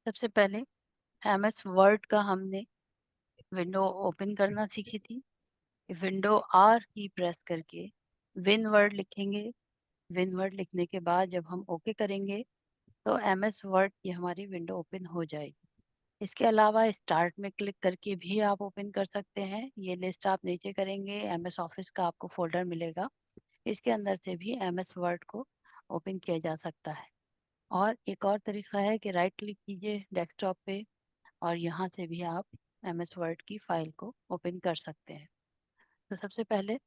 सबसे पहले MS word का हमने विंडो ओपन करना सीखी थी। विंडो R की प्रेस करके विन वर्ड लिखेंगे। विन वर्ड लिखने के बाद जब हम ओके करेंगे तो MS वर्ड की हमारी विंडो ओपन हो जाएगी। इसके अलावा स्टार्ट में क्लिक करके भी आप ओपन कर सकते हैं। ये लिस्ट आप नीचे करेंगे, MS ऑफिस का आपको फोल्डर मिलेगा, इसके अंदर से भी MS वर्ड को ओपन किया जा सकता है। और एक और तरीका है कि राइट क्लिक कीजिए डेस्कटॉप पे और यहाँ से भी आप MS वर्ड की फाइल को ओपन कर सकते हैं। तो सबसे पहले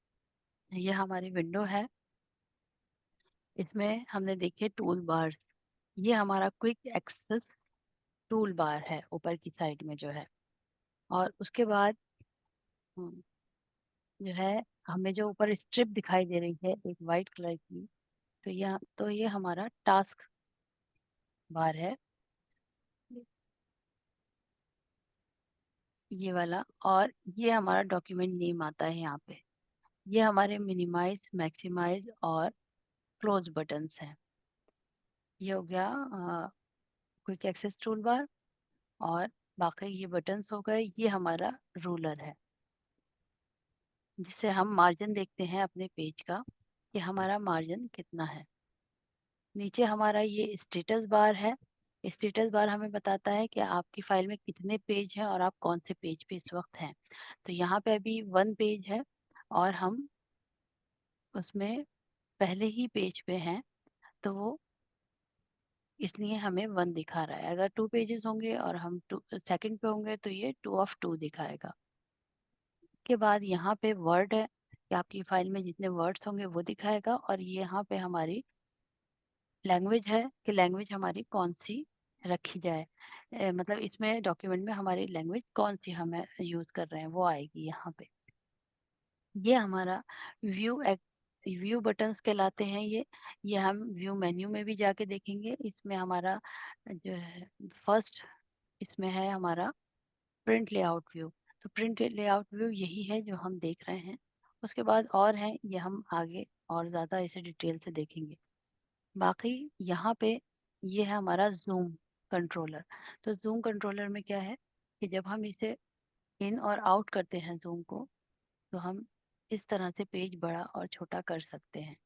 ये हमारी विंडो है, इसमें हमने देखे टूल बार। ये हमारा क्विक एक्सेस टूल बार है ऊपर की साइड में जो है। और उसके बाद जो है हमें जो ऊपर स्ट्रिप दिखाई दे रही है एक वाइट कलर की, तो ये हमारा टास्क बार है, ये वाला। और ये हमारा डॉक्यूमेंट नेम आता है यहाँ पे। ये हमारे मिनिमाइज, मैक्सिमाइज और क्लोज बटन्स हैं। ये हो गया क्विक एक्सेस टूल बार। और बाकी ये बटन्स हो गए। ये हमारा रूलर है जिससे हम मार्जिन देखते हैं अपने पेज का कि हमारा मार्जिन कितना है। नीचे हमारा ये स्टेटस बार है। स्टेटस बार हमें बताता है कि आपकी फाइल में कितने पेज हैं और आप कौन से पेज पे इस वक्त हैं। तो यहाँ पे अभी 1 पेज है और हम उसमें पहले ही पेज पे हैं, तो वो इसलिए हमें 1 दिखा रहा है। अगर 2 पेजेस होंगे और हम सेकंड पे होंगे तो ये 2 ऑफ 2 दिखाएगा। के बाद यहाँ पे वर्ड है कि आपकी फाइल में जितने वर्ड्स होंगे वो दिखाएगा। और ये यहाँ पे हमारी लैंग्वेज है कि लैंग्वेज हमारी कौन सी रखी जाए, मतलब इसमें डॉक्यूमेंट में हमारी लैंग्वेज कौन सी हमें यूज कर रहे हैं वो आएगी यहाँ पे। ये हमारा व्यू व्यू बटन्स कहलाते हैं। ये हम व्यू मेन्यू में भी जाके देखेंगे। इसमें हमारा जो है फर्स्ट इसमें है हमारा प्रिंट लेआउट व्यू। तो प्रिंट लेआउट व्यू यही है जो हम देख रहे हैं। उसके बाद और हैं, ये हम आगे और ज़्यादा इसे डिटेल से देखेंगे। बाकी यहाँ पे ये है हमारा जूम कंट्रोलर। तो जूम कंट्रोलर में क्या है कि जब हम इसे इन और आउट करते हैं जूम को, तो हम इस तरह से पेज बड़ा और छोटा कर सकते हैं।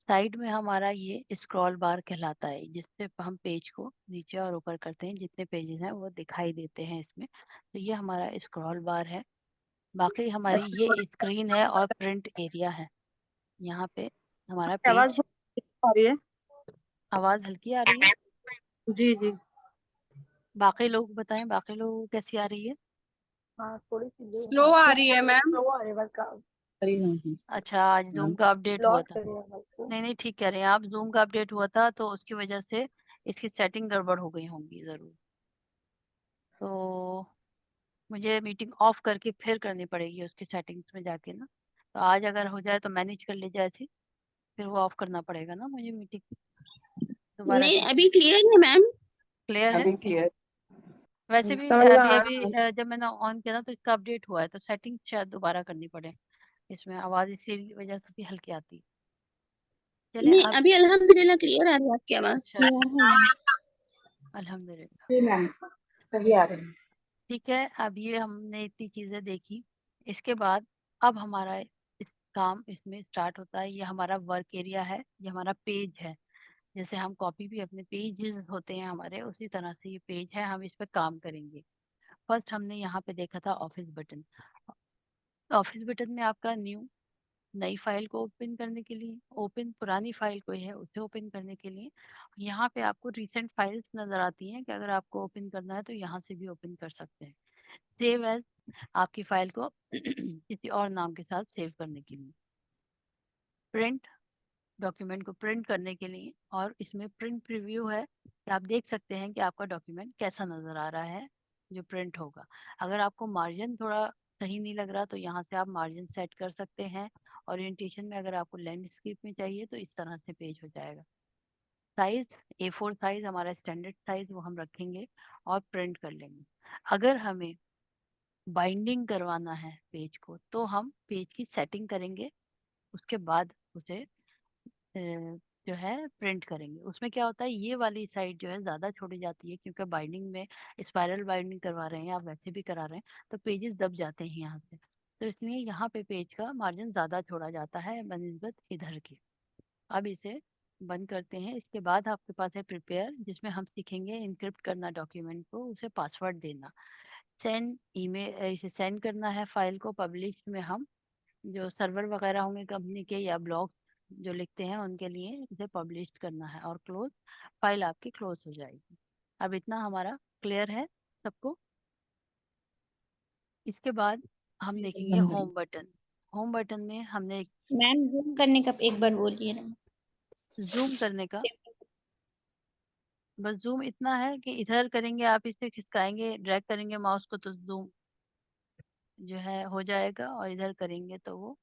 साइड में हमारा ये स्क्रॉल बार कहलाता है जिससे हम पेज को नीचे और ऊपर करते हैं, जितने पेजेस हैं वो दिखाई देते हैं इसमें। तो ये हमारा स्क्रॉल बार है। बाकी हमारी ये स्क्रीन है और प्रिंट एरिया है। यहाँ पे हमारा आवाज पेज। बहुत आ रही है। आवाज़ हल्की आ रही है। जी जी। बाकी लोग बताएं, बाकी लोग कैसी आ रही है? हाँ थोड़ी सी स्लो आ रही है मैम। स्लो आ रही है बस का अच्छा, आज जूम का अपडेट हुआ लॉस था। कर रही है बस को। नहीं नहीं, ठीक कह रहे हैं आप, जूम का अपडेट हुआ था तो उसकी वजह से इसकी सेटिंग गड़बड़ हो गई होंगी ज़रूर। तो मुझे मीटिंग ऑफ करके फिर करनी पड़ेगी उसकी सेटिंग्स में जाके ना। तो आज अगर हो जाए तो मैनेज कर ले जाए ऐसे, फिर वो ऑफ करना पड़ेगा ना मुझे मीटिंग दोबारा नहीं से। अभी क्लियर है मैम। क्लियर है? अभी क्लियर वैसे भी समझ में अभी आ अभी जब मैंने ऑन किया ना तो इसका अपडेट हुआ है, तो सेटिंग शायद दोबारा करनी पड़े। इसमें आवाज़ इसी वजह से भी हल्की आती है। चलिए नहीं अब। अभी अल्हम्दुलिल्लाह क्लियर आ रही है आपकी आवाज। अच्छा, अल्हम्दुलिल्लाह। जी मैम सही आ रही है। ठीक है, अब ये हमने इतनी चीज़ें देखी। इसके बाद अब हमारा इस काम इसमें स्टार्ट होता है। ये हमारा वर्क एरिया है, ये हमारा पेज है। जैसे हम कॉपी भी अपने पेजेस होते हैं हमारे, उसी तरह से ये पेज है, हम इस पे काम करेंगे। फर्स्ट हमने यहाँ पे देखा था ऑफिस बटन। ऑफिस बटन में आपका नई फाइल को ओपन करने के लिए, ओपन पुरानी फाइल कोई है उसे ओपन करने के लिए। यहाँ पे आपको रिसेंट फाइल्स नजर आती हैं कि अगर आपको ओपन करना है तो यहाँ से भी ओपन कर सकते हैं। सेव एज, आपकी फाइल को किसी और नाम के साथ सेव करने के लिए। प्रिंट, डॉक्यूमेंट को प्रिंट करने के लिए। और इसमें प्रिंट प्रीव्यू है कि आप देख सकते हैं कि आपका डॉक्यूमेंट कैसा नज़र आ रहा है जो प्रिंट होगा। अगर आपको मार्जिन थोड़ा सही नहीं लग रहा तो यहाँ से आप मार्जिन सेट कर सकते हैं। ओरिएंटेशन में अगर आपको लैंडस्केप में चाहिए तो इस तरह से पेज हो जाएगा। साइज, A4 साइज हमारा स्टैंडर्ड साइज, वो हम रखेंगे और प्रिंट कर लेंगे। अगर हमें बाइंडिंग करवाना है पेज को तो हम पेज की सेटिंग करेंगे, उसके बाद उसे जो है प्रिंट करेंगे। उसमें क्या होता है, ये वाली साइड जो है ज़्यादा छोड़ी जाती है, क्योंकि बाइंडिंग में स्पाइरल बाइंडिंग करवा रहे हैं या वैसे भी करा रहे हैं तो पेजेस दब जाते हैं यहाँ से, तो इसलिए यहाँ पे पेज का मार्जिन ज़्यादा छोड़ा जाता है बनिस्बत इधर के। अब इसे बंद करते हैं। इसके बाद आपके पास है प्रिपेयर, जिसमें हम सीखेंगे इनक्रिप्ट करना डॉक्यूमेंट को, उसे पासवर्ड देना, सेंड ईमेल, इसे सेंड करना है फाइल को। पब्लिश में हम जो सर्वर वगैरह होंगे कंपनी के या ब्लॉग जो लिखते हैं उनके लिए इसे पब्लिश करना है, और क्लोज, फाइल आपकी क्लोज हो जाएगी। अब इतना हमारा क्लियर है सबको। इसके बाद हम देखेंगे होम बटन। होम बटन में हमने मैम जूम करने का एक बार बोलिए ना। जूम करने का, बस जूम इतना है कि इधर करेंगे आप, इसे खिसकाएंगे ड्रैग करेंगे माउस को तो जूम जो है हो जाएगा, और इधर करेंगे तो वो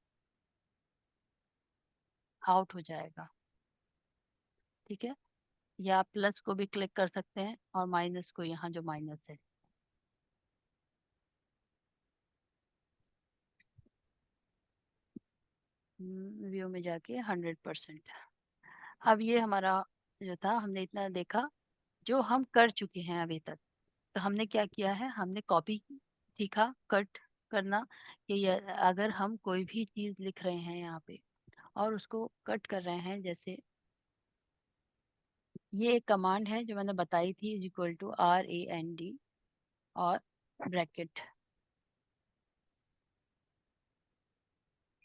आउट हो जाएगा। ठीक है, या आप प्लस को भी क्लिक कर सकते हैं और माइनस को, यहाँ जो माइनस है। व्यू में जाके 100%। अब ये हमारा जो था, हमने इतना देखा जो हम कर चुके हैं अभी तक। तो हमने क्या किया है, हमने कॉपी सीखा, कट करना, कि अगर हम कोई भी चीज़ लिख रहे हैं यहाँ पे और उसको कट कर रहे हैं, जैसे ये एक कमांड है जो मैंने बताई थी, इज इक्वल टू RAND और ब्रैकेट।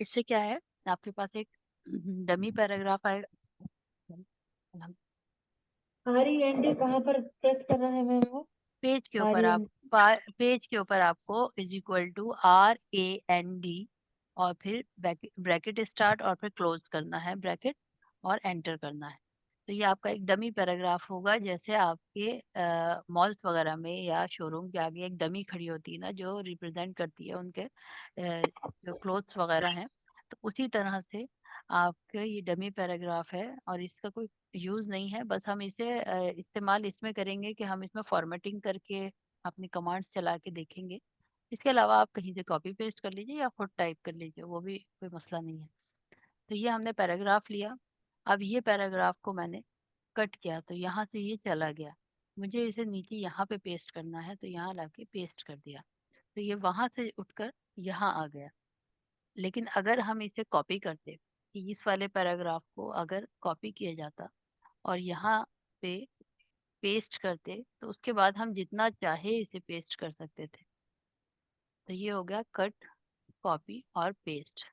इससे क्या है, आपके पास एक डमी पैराग्राफ आएगा। REND कहाँ पर प्रेस करना है मैम वो? पेज के ऊपर आप, REND पेज के ऊपर आपको इज इक्वल टू RAND और फिर ब्रैकेट स्टार्ट और फिर क्लोज करना है ब्रैकेट, और एंटर करना है। तो ये आपका एक डमी पैराग्राफ होगा, जैसे आपके मॉल्स वगैरह में या शोरूम के आगे एक डमी खड़ी होती है ना, जो रिप्रेजेंट करती है उनके जो क्लोथ्स वगैरह हैं। तो उसी तरह से आपके ये डमी पैराग्राफ है, और इसका कोई यूज़ नहीं है। बस हम इसे इस्तेमाल इसमें करेंगे कि हम इसमें फॉर्मेटिंग करके अपनी कमांड्स चला के देखेंगे। इसके अलावा आप कहीं से कॉपी पेस्ट कर लीजिए या खुद टाइप कर लीजिए, वो भी कोई मसला नहीं है। तो ये हमने पैराग्राफ लिया। अब ये पैराग्राफ को मैंने कट किया, तो यहाँ से ये चला गया, मुझे इसे नीचे यहाँ पे पेस्ट करना है, तो यहाँ लाके पेस्ट कर दिया, तो ये वहां से उठकर यहाँ आ गया। लेकिन अगर हम इसे कॉपी करते, कि इस वाले पैराग्राफ को अगर कॉपी किया जाता और यहाँ पे पेस्ट करते, तो उसके बाद हम जितना चाहे इसे पेस्ट कर सकते थे। तो ये हो गया कट, कॉपी और पेस्ट।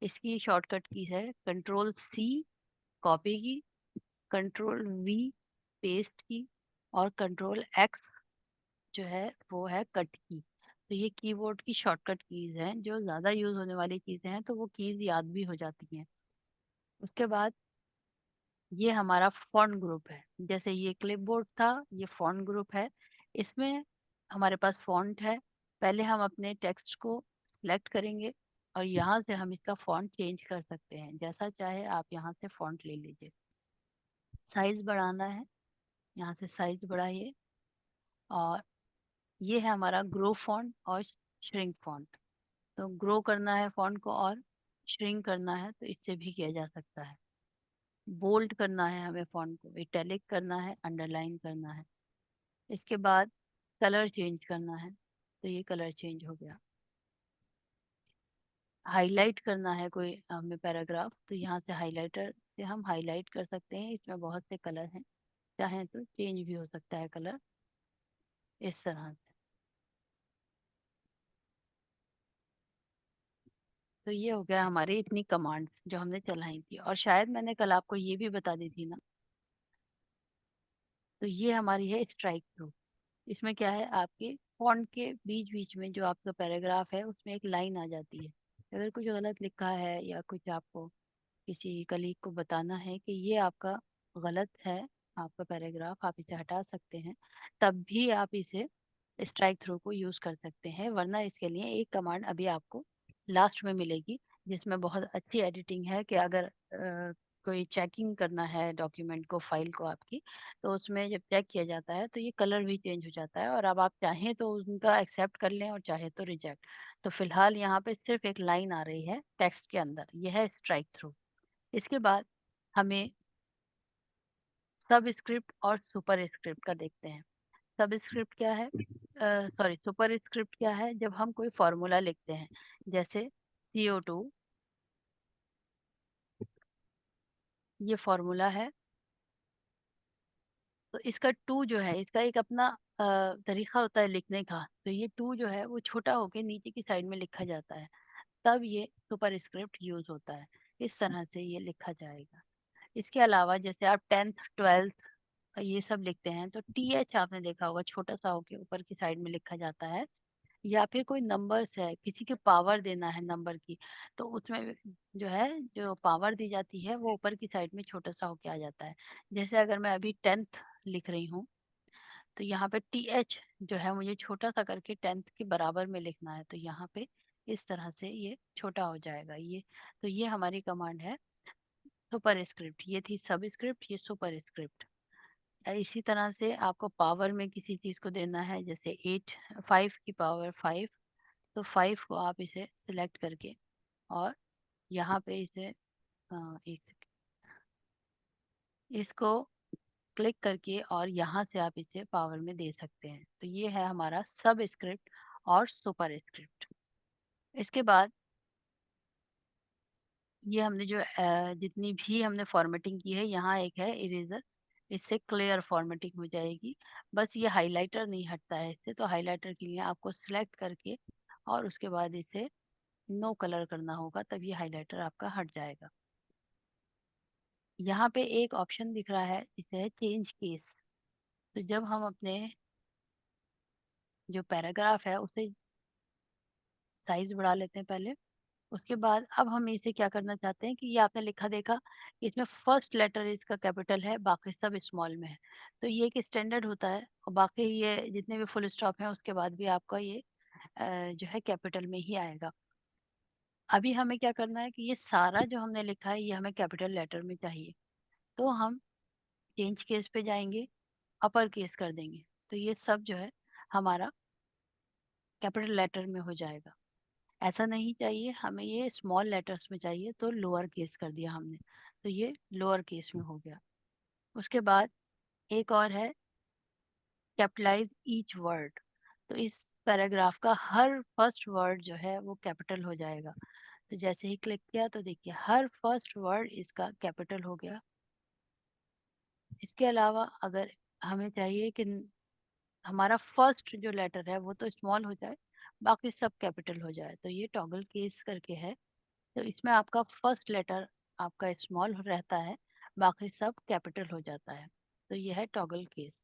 इसकी शॉर्टकट की है Ctrl+C कॉपी की, Ctrl+V पेस्ट की, और Ctrl+X जो है वो है कट की। तो ये कीबोर्ड की शॉर्टकट कीज हैं, जो ज़्यादा यूज़ होने वाली चीज़ें हैं तो वो कीज याद भी हो जाती हैं। उसके बाद ये हमारा फॉन्ट ग्रुप है, जैसे ये क्लिपबोर्ड था, ये फॉन्ट ग्रुप है। इसमें हमारे पास फॉन्ट है। पहले हम अपने टेक्स्ट को सिलेक्ट करेंगे और यहाँ से हम इसका फॉन्ट चेंज कर सकते हैं, जैसा चाहे आप यहाँ से फॉन्ट ले लीजिए। साइज बढ़ाना है, यहाँ से साइज बढ़ाइए। और ये है हमारा ग्रो फॉन्ट और श्रिंक फॉन्ट। तो ग्रो करना है फॉन्ट को और श्रिंक करना है तो इससे भी किया जा सकता है। बोल्ड करना है हमें फॉन्ट को, इटैलिक करना है, अंडरलाइन करना है। इसके बाद कलर चेंज करना है, तो ये कलर चेंज हो गया। हाईलाइट करना है कोई हमें पैराग्राफ, तो यहाँ से हाइलाइटर से हम हाईलाइट कर सकते हैं। इसमें बहुत से कलर हैं, चाहें तो चेंज भी हो सकता है कलर इस तरह से। तो ये हो गया हमारी इतनी कमांड्स जो हमने चलाई थी, और शायद मैंने कल आपको ये भी बता दी थी ना। तो ये हमारी है स्ट्राइक थ्रू। इसमें क्या है, आपके फॉन्ट के बीच बीच में जो आपका पैराग्राफ है उसमें एक लाइन आ जाती है। अगर कुछ गलत लिखा है या कुछ आपको किसी कलीग को बताना है कि ये आपका गलत है, आपका पैराग्राफ, आप इसे हटा सकते हैं, तब भी आप इसे स्ट्राइक थ्रू को यूज़ कर सकते हैं। वरना इसके लिए एक कमांड अभी आपको लास्ट में मिलेगी, जिसमें बहुत अच्छी एडिटिंग है, कि अगर कोई चेकिंग करना है डॉक्यूमेंट को, फाइल को आपकी, तो उसमें जब चेक किया जाता है तो ये कलर भी चेंज हो जाता है, और अब आप चाहें तो उनका एक्सेप्ट कर लें और चाहे तो रिजेक्ट। तो फिलहाल यहाँ पे सिर्फ एक लाइन आ रही है टेक्स्ट के अंदर, यह है स्ट्राइक थ्रू। इसके बाद हमें सब स्क्रिप्ट और सुपर स्क्रिप्ट का देखते हैं। सब स्क्रिप्ट क्या है, सॉरी सुपर स्क्रिप्ट क्या है? जब हम कोई फॉर्मूला लिखते हैं, जैसे CO2, ये फॉर्मूला है, तो इसका टू जो है, इसका एक अपना तरीका होता है लिखने का। तो ये टू जो है वो छोटा होके नीचे की साइड में लिखा जाता है, तब ये सुपर स्क्रिप्ट यूज होता है। इस तरह से ये लिखा जाएगा। इसके अलावा जैसे आप 10th 12th ये सब लिखते हैं, तो TH आपने देखा होगा छोटा सा होके ऊपर की साइड में लिखा जाता है। या फिर कोई नंबर्स है, किसी के पावर देना है नंबर की, तो उसमें जो है, जो पावर दी जाती है वो ऊपर की साइड में छोटा सा होके आ जाता है। जैसे अगर मैं अभी 10th लिख रही हूँ, तो यहाँ पे TH जो है मुझे छोटा सा करके 10th के बराबर में लिखना है, तो यहाँ पे इस तरह से ये छोटा हो जाएगा ये। तो ये हमारी कमांड है सुपर स्क्रिप्ट। ये थी सब स्क्रिप्ट, ये सुपर स्क्रिप्ट। इसी तरह से आपको पावर में किसी चीज को देना है, जैसे 8 5 की पावर 5, तो 5 को आप इसे सिलेक्ट करके और यहाँ पे इसे इसको क्लिक करके और यहाँ से आप इसे पावर में दे सकते हैं। तो ये है हमारा सब स्क्रिप्ट और सुपर स्क्रिप्ट। इसके बाद ये हमने जो जितनी भी हमने फॉर्मेटिंग की है, यहाँ एक है इरेजर, इससे क्लियर फॉर्मेटिंग हो जाएगी। बस ये हाइलाइटर नहीं हटता है इससे, तो हाइलाइटर के लिए आपको सिलेक्ट करके और उसके बाद इसे नो कलर करना होगा, तब ये हाइलाइटर आपका हट जाएगा। यहाँ पे एक ऑप्शन दिख रहा है, इसे है चेंज केस। तो जब हम अपने जो पैराग्राफ है उसे साइज बढ़ा लेते हैं पहले, उसके बाद अब हम इसे क्या करना चाहते हैं कि ये आपने लिखा देखा कि इसमें फर्स्ट लेटर इसका कैपिटल है, बाकी सब स्मॉल में है। तो ये एक स्टैंडर्ड होता है, और बाकी ये जितने भी फुल स्टॉप हैं उसके बाद भी आपका ये जो है कैपिटल में ही आएगा। अभी हमें क्या करना है कि ये सारा जो हमने लिखा है ये हमें कैपिटल लेटर में चाहिए, तो हम चेंज केस पे जाएंगे, अपर केस कर देंगे, तो ये सब जो है हमारा कैपिटल लेटर में हो जाएगा। ऐसा नहीं चाहिए, हमें ये स्मॉल लेटर्स में चाहिए, तो लोअर केस कर दिया हमने, तो ये लोअर केस में हो गया। उसके बाद एक और है कैपिटलाइज ईच वर्ड। तो इस पैराग्राफ का हर फर्स्ट वर्ड जो है वो कैपिटल हो जाएगा। तो जैसे ही क्लिक किया तो देखिए हर फर्स्ट वर्ड इसका कैपिटल हो गया। इसके अलावा अगर हमें चाहिए कि हमारा फर्स्ट जो लेटर है वो तो स्मॉल हो जाए, बाकी सब कैपिटल हो जाए, तो ये टॉगल केस करके है। तो इसमें आपका फर्स्ट लेटर आपका स्मॉल रहता है, बाकी सब कैपिटल हो जाता है। तो ये है टॉगल केस।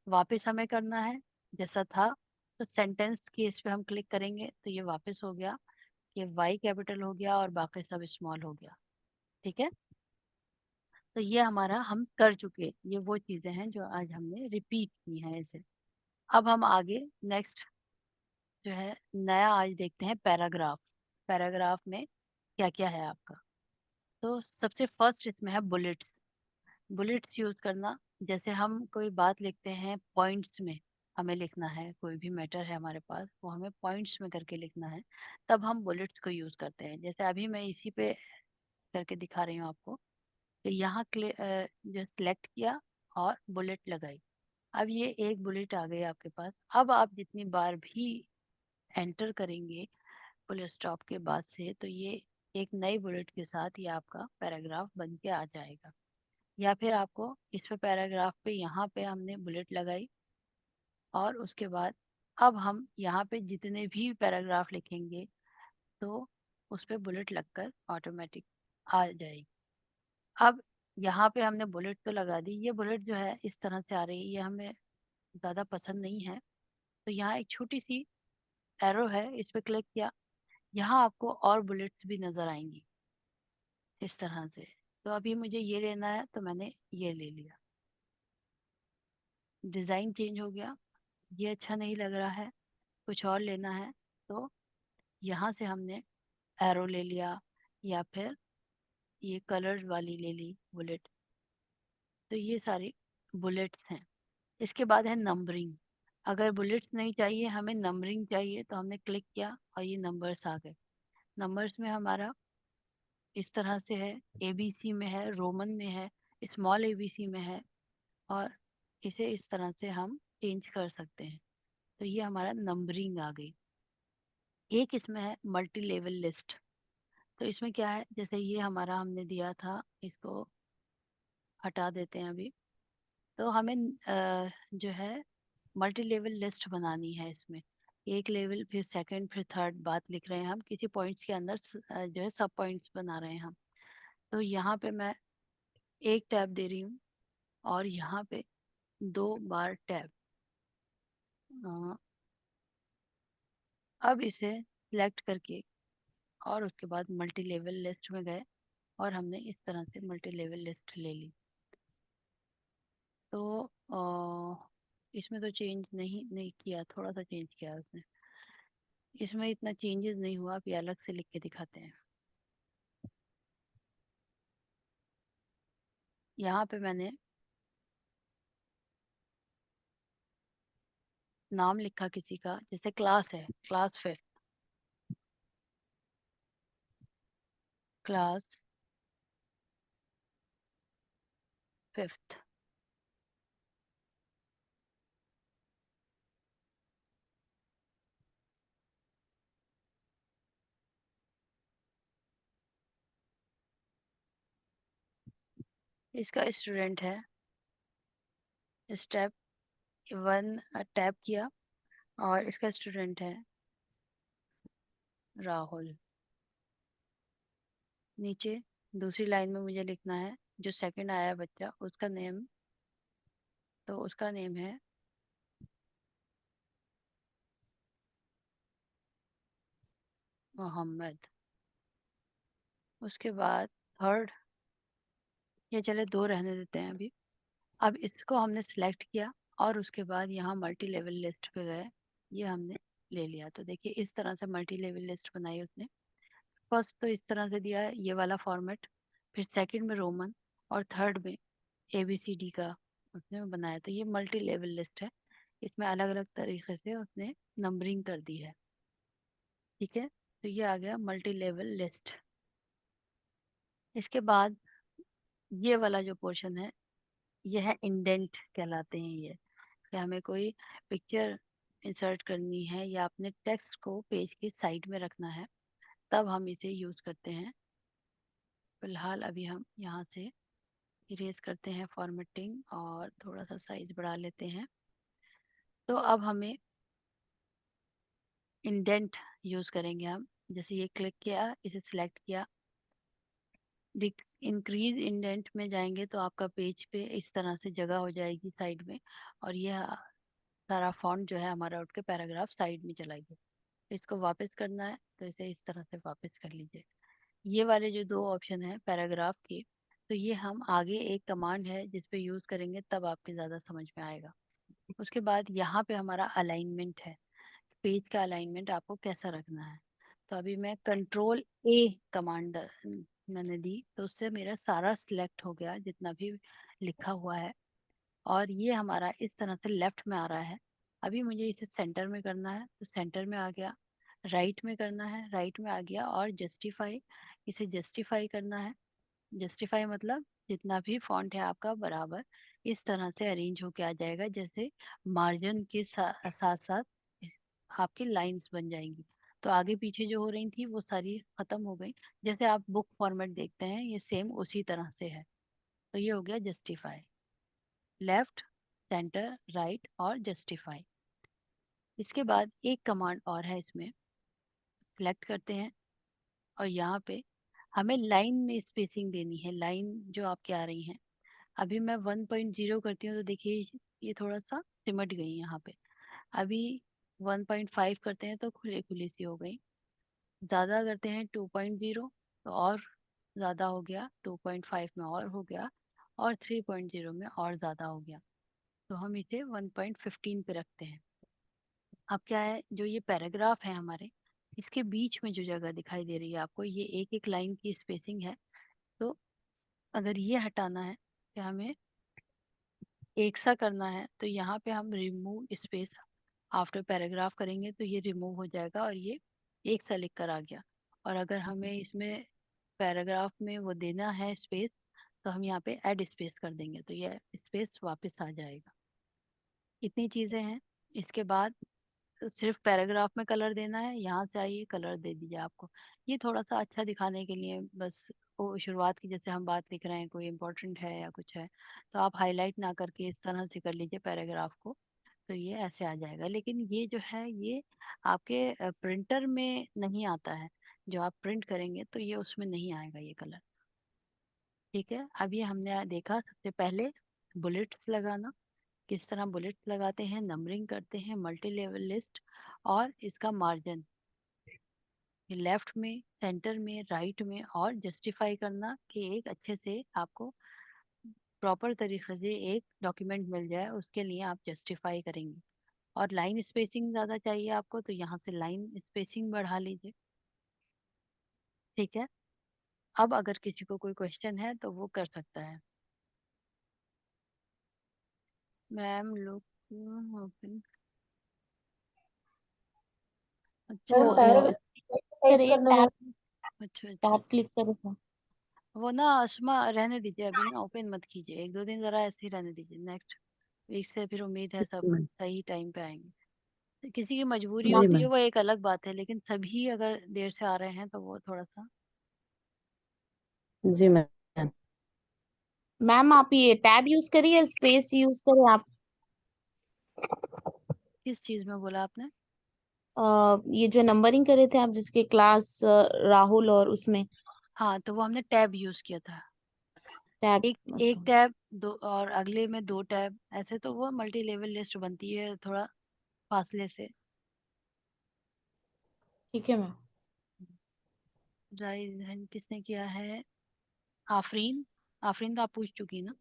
वापस हमें करना है जैसा था, तो सेंटेंस केस पे हम क्लिक करेंगे तो ये वापस हो गया, ये वाई कैपिटल हो गया और बाकी सब स्मॉल हो गया। ठीक है, तो ये हमारा हम कर चुके, ये वो चीजें हैं जो आज हमने रिपीट की हैं इसे। अब हम आगे नेक्स्ट जो है नया आज देखते हैं पैराग्राफ। पैराग्राफ में क्या क्या है आपका। तो सबसे फर्स्ट इसमें है बुलेट्स। बुलेट्स यूज करना, जैसे हम कोई बात लिखते हैं पॉइंट्स में, हमें लिखना है कोई भी मैटर है हमारे पास, वो हमें पॉइंट्स में करके लिखना है, तब हम बुलेट्स को यूज करते हैं। जैसे अभी मैं इसी पे करके दिखा रही हूँ आपको कि यहाँ जो सिलेक्ट किया और बुलेट लगाई, अब ये एक बुलेट आ गई आपके पास। अब आप जितनी बार भी एंटर करेंगे फुल स्टॉप के बाद से, तो ये एक नई बुलेट के साथ ये आपका पैराग्राफ बन के आ जाएगा। या फिर आपको इस पे पैराग्राफ पे यहाँ पे हमने बुलेट लगाई, और उसके बाद अब हम यहाँ पे जितने भी पैराग्राफ लिखेंगे तो उस पे बुलेट लगकर ऑटोमेटिक आ जाएगी। अब यहाँ पे हमने बुलेट तो लगा दी, ये बुलेट जो है इस तरह से आ रही है, ये हमें ज़्यादा पसंद नहीं है। तो यहाँ एक छोटी सी एरो है, इस पे क्लिक किया, यहाँ आपको और बुलेट्स भी नजर आएंगी इस तरह से। तो अभी मुझे ये लेना है तो मैंने ये ले लिया, डिज़ाइन चेंज हो गया, ये अच्छा नहीं लग रहा है, कुछ और लेना है, तो यहाँ से हमने एरो ले लिया, या फिर ये कलर्स वाली ले ली बुलेट। तो ये सारी बुलेट्स हैं। इसके बाद है नंबरिंग। अगर बुलेट्स नहीं चाहिए, हमें नंबरिंग चाहिए, तो हमने क्लिक किया और ये नंबर्स आ गए। नंबर्स में हमारा इस तरह से है, ABC में है, रोमन में है, स्मॉल ABC में है, और इसे इस तरह से हम चेंज कर सकते हैं। तो ये हमारा नंबरिंग आ गई। एक इसमें है मल्टी लेवल लिस्ट। तो इसमें क्या है, जैसे ये हमारा हमने दिया था, इसको हटा देते हैं अभी। तो हमें जो है मल्टी लेवल लिस्ट बनानी है। इसमें एक लेवल, फिर सेकंड, फिर थर्ड बात लिख रहे हैं हम, किसी पॉइंट्स के अंदर जो है सब पॉइंट्स बना रहे हैं हम। तो यहाँ पे मैं एक टैब दे रही हूँ और यहाँ पे 2 बार टैब। अब इसे सिलेक्ट करके और उसके बाद मल्टी लेवल लिस्ट में गए और हमने इस तरह से मल्टी लेवल लिस्ट ले ली। तो इसमें तो चेंज नहीं किया, थोड़ा सा चेंज किया उसने। इसमें इतना चेंजेस नहीं हुआ, अभी अलग से लिख के दिखाते हैं। यहाँ पे मैंने नाम लिखा किसी का, जैसे क्लास है, क्लास फिफ्थ, क्लास फिफ्थ। इसका स्टूडेंट है, स्टेप 1 टैप किया और इसका स्टूडेंट है राहुल। नीचे दूसरी लाइन में मुझे लिखना है जो सेकंड आया बच्चा, उसका नेम। तो उसका नेम है मोहम्मद। उसके बाद थर्ड, ये चले 2 रहने देते हैं अभी। अब इसको हमने सिलेक्ट किया और उसके बाद यहाँ मल्टी लेवल लिस्ट पे गए, ये हमने ले लिया। तो देखिए इस तरह से मल्टी लेवल लिस्ट बनाई उसने। फर्स्ट तो इस तरह से दिया है, ये वाला फॉर्मेट। फिर सेकंड में रोमन और थर्ड में ABCD का उसने बनाया। तो ये मल्टी लेवल लिस्ट है, इसमें अलग अलग तरीके से उसने नंबरिंग कर दी है। ठीक है, तो ये आ गया मल्टी लेवल लिस्ट। इसके बाद ये वाला जो पोर्शन है, ये है इंडेंट कहलाते हैं ये। कि हमें कोई पिक्चर इंसर्ट करनी है या अपने टेक्स्ट को पेज के साइड में रखना है, तब हम इसे यूज करते हैं। फिलहाल अभी हम यहाँ से इरेज करते हैं फॉर्मेटिंग और थोड़ा सा साइज बढ़ा लेते हैं। तो अब हमें इंडेंट यूज करेंगे हम। जैसे ये क्लिक किया, इसे सिलेक्ट किया, इंक्रीज इंडेंट में जाएंगे तो आपका पेज पे इस तरह से जगह हो जाएगी साइड में, और यह सारा फॉन्ट जो है हमारा उठ के पैराग्राफ साइड में चला गया। इसको वापस करना है तो इसे इस तरह से वापस कर लीजिए। ये वाले जो 2 ऑप्शन है पैराग्राफ के, तो ये हम आगे एक कमांड है जिस पे यूज करेंगे तब आपके ज़्यादा समझ में आएगा। उसके बाद यहाँ पे हमारा अलाइनमेंट है, पेज का अलाइनमेंट आपको कैसा रखना है। तो अभी मैं Ctrl+A कमांड मैंने दी, तो उससे मेरा सारा सिलेक्ट हो गया जितना भी लिखा हुआ है, और ये हमारा इस तरह से लेफ्ट में आ रहा है। अभी मुझे इसे सेंटर में करना है तो सेंटर में आ गया। राइट में करना है, राइट में आ गया। और जस्टिफाई, इसे जस्टिफाई करना है। जस्टिफाई मतलब जितना भी फॉन्ट है आपका बराबर इस तरह से अरेंज होके आ जाएगा, जैसे मार्जिन के साथ साथ आपकी लाइंस बन जाएंगी। तो आगे पीछे जो हो रही थी वो सारी खत्म हो गई। जैसे आप बुक फॉर्मेट देखते हैं, ये सेम उसी तरह से है। तो ये हो गया जस्टिफाई, लेफ्ट, सेंटर, राइट और जस्टिफाई। इसके बाद एक कमांड और है इसमें, सिलेक्ट करते हैं और यहाँ पे हमें लाइन में स्पेसिंग देनी है, लाइन जो आपकी आ रही है। अभी मैं 1.0 करती हूँ तो देखिए ये थोड़ा सा सिमट गई यहाँ पे। अभी 1.5 करते हैं तो खुली खुली सी हो गई। ज़्यादा करते हैं 2.0 तो और ज़्यादा हो गया, 2.5 में और हो गया, और 3.0 में और ज़्यादा हो गया। तो हम इसे 1.15 पे रखते हैं। अब क्या है, जो ये पैराग्राफ है हमारे, इसके बीच में जो जगह दिखाई दे रही है आपको, ये एक एक लाइन की स्पेसिंग है। तो अगर ये हटाना है कि हमें एक सा करना है, तो यहाँ पे हम रिमूव स्पेस आफ्टर पैराग्राफ करेंगे तो ये रिमूव हो जाएगा और ये एक सा लिख कर आ गया। और अगर हमें इसमें पैराग्राफ में वो देना है स्पेस, तो हम यहाँ पे ऐड स्पेस कर देंगे तो ये स्पेस वापस आ जाएगा। इतनी चीज़ें हैं। इसके बाद सिर्फ पैराग्राफ में कलर देना है, यहाँ से आइए कलर दे दीजिए आपको। ये थोड़ा सा अच्छा दिखाने के लिए बस, वो शुरुआत की जैसे हम बात लिख रहे हैं, कोई इम्पोर्टेंट है या कुछ है तो आप हाईलाइट ना करके इस तरह से कर लीजिए पैराग्राफ को, तो ये ऐसे आ जाएगा। लेकिन ये जो है ये आपके प्रिंटर में नहीं आता है, जो आप प्रिंट करेंगे तो ये उसमें नहीं आएगा ये कलर। ठीक है, अब ये हमने देखा सबसे पहले बुलेट्स लगाना, किस तरह बुलेट्स लगाते हैं, नंबरिंग करते हैं, मल्टी लेवल लिस्ट, और इसका मार्जिन लेफ्ट में, सेंटर में, राइट में, और जस्टिफाई करना कि एक अच्छे से आपको प्रॉपर तरीके से एक डॉक्यूमेंट मिल जाए, उसके लिए आप जस्टिफाई करेंगे। और लाइन स्पेसिंग ज़्यादा चाहिए आपको तो यहाँ से लाइन स्पेसिंग बढ़ा लीजिए। ठीक है, अब अगर किसी को कोई क्वेश्चन है तो वो कर सकता है। मैम लोग ओपन, अच्छा मैम वो पैराग्राफ टाइप करिए, करना टैब मैम। अच्छा अच्छा। क्लिक करो। वो ना आसमा रहने दीजिए, अभी ना ओपन मत कीजिए, एक दो दिन जरा ऐसे ही रहने दीजिए। नेक्स्ट वीक से फिर उम्मीद है सब मैम। सही टाइम पे आएंगे। किसी की मजबूरी जी होती है मैम। वो एक अलग बात है, लेकिन सभी अगर देर से आ रहे हैं तो वो थोड़ा सा। जी मैम। मैम आप ये टैब यूज करिए, स्पेस यूज करिए आप। किस चीज में बोला आपने? ये जो नंबरिंग करे थे आप, जिसके क्लास राहुल, और उसमें हाँ तो वो हमने टैब यूज किया था। टैब। एक एक अच्छा टैब दो और अगले में दो टैब, ऐसे तो वो मल्टी लेवल लिस्ट बनती है थोड़ा फासले ठीक है मैम। से। राइज हैंड किसने किया है? आफरीन। आफरीन तो आप पूछ चुकी ना।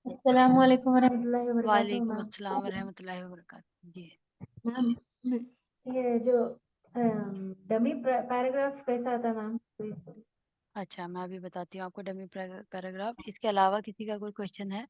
अस्सलाम वालेकुम वरहमतुल्लाहि वबरकातुहू वालेकुम मैम। अस्सलाम रहमतुल्लाहि व बरकातहू जी। मैम ये जो डमी पैराग्राफ कैसा आता है मैम? अच्छा मैं अभी बताती हूँ आपको डमी पैराग्राफ। इसके अलावा किसी का कोई क्वेश्चन है?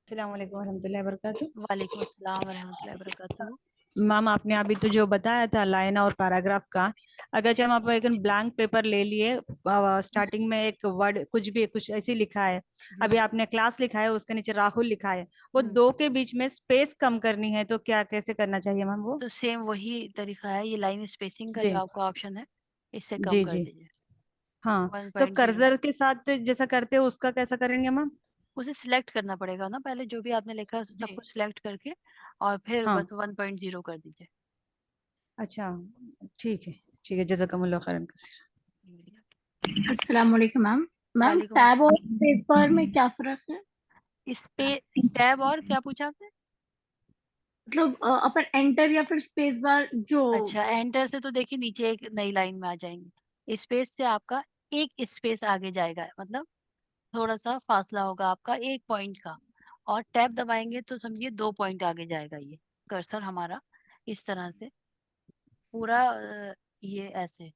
अस्सलाम वालेकुम वरहमतुल्लाहि वबरकातुहू। वालेकुम अस्सलाम रहमतुल्लाहि वबरकातुहू। मैम आपने अभी तो जो बताया था लाइन और पैराग्राफ का, अगर जब आप एक ब्लैंक पेपर ले लिए, स्टार्टिंग में एक वर्ड कुछ भी कुछ ऐसे लिखा है, अभी आपने क्लास लिखा है, उसके नीचे राहुल लिखा है, वो हम्म, दो के बीच में स्पेस कम करनी है तो क्या कैसे करना चाहिए मैम वो? तो सेम वही तरीका है, ये लाइन स्पेसिंग का जो जी आपका ऑप्शन है इससे कम जी कर जी। दीजिए। हाँ, तो 1.0 कर्सर के साथ जैसा करते हो उसका कैसा करेंगे मैम? उसे सिलेक्ट करना पड़ेगा ना, पहले जो भी आपने लिखा है उसे सब जी। कुछ सिलेक्ट करके और फिर हाँ, बस 1.0 कर दीजिए। अच्छा, ठीक है ठीक है, जज़ाकमुल्लाह खैरन कसीर। अस्सलाम वालेकुम मैम। मैम वालेकुम टैब और अस्सलाम। पेपर में क्या फर्क है? इस पे टैब और क्या पूछा आपने? मतलब अपन एंटर या फिर स्पेस बार जो। अच्छा एंटर से तो देखिए नीचे एक नई लाइन में आ जाएंगे, स्पेस से आपका एक स्पेस आगे जाएगा, मतलब थोड़ा सा फासला होगा आपका एक पॉइंट का। और टैब दबाएंगे तो समझिए 2 पॉइंट आगे जाएगा ये कर्सर हमारा, इस तरह से पूरा ये ऐसे,